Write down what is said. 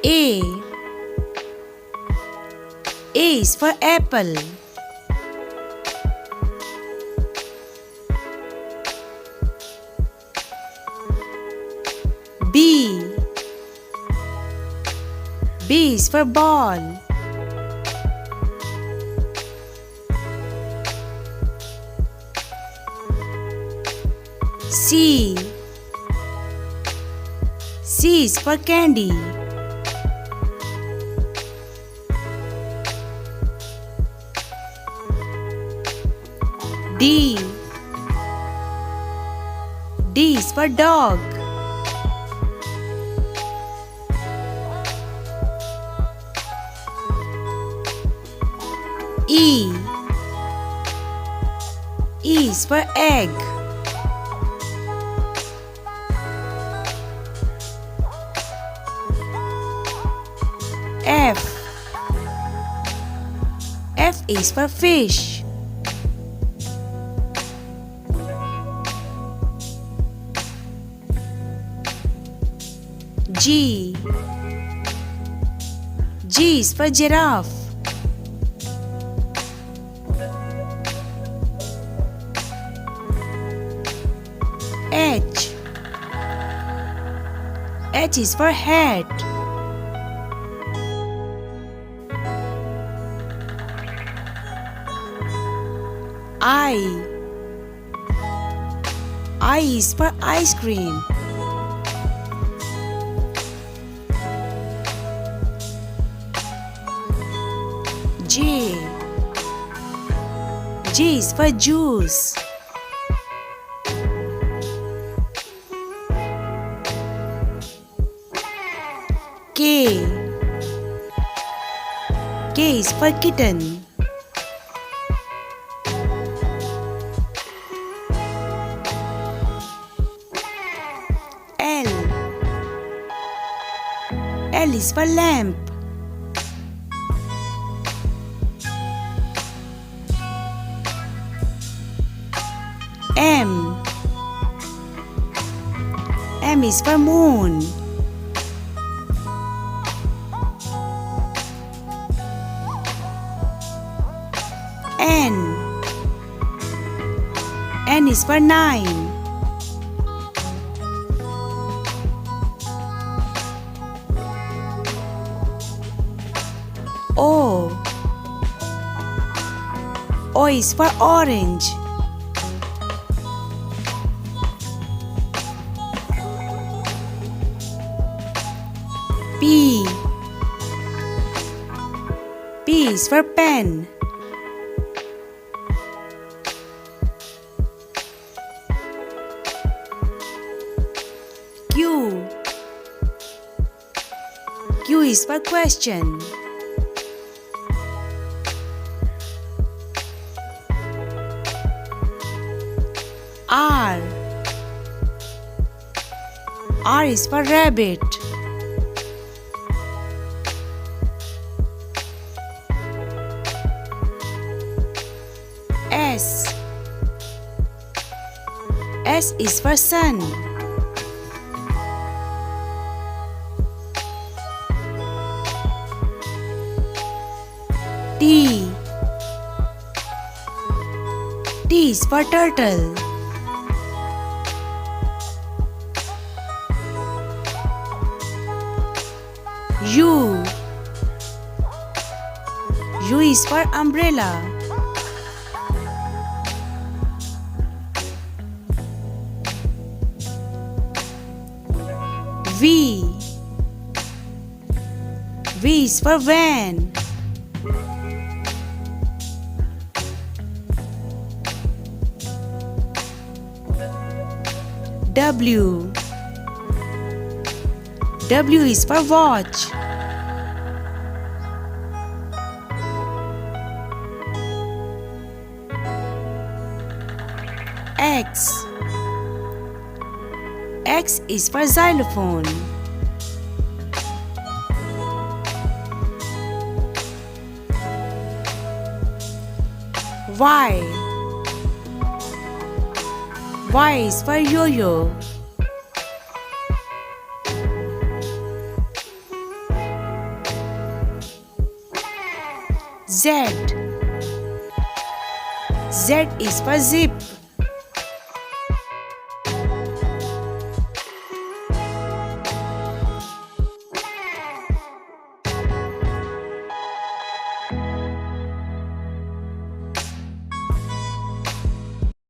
A. A is for apple. B. B is for ball. C. C is for candy. D. D is for dog. E. E is for egg. F. F is for fish. G. G is for giraffe. H. H is for hat. I. I is for ice cream. J. J is for juice. K. K is for kitten. L. L is for lamp. M. M is for moon. N. N is for 9. O. O is for orange. P. P is for pen. Q. Q is for question. R. R is for rabbit. S. S is for sun. T. T is for turtle. U. U is for umbrella. V. V is for van. W. W is for watch. X. X is for xylophone. Y. Y is for yo-yo. Z. Z is for zip.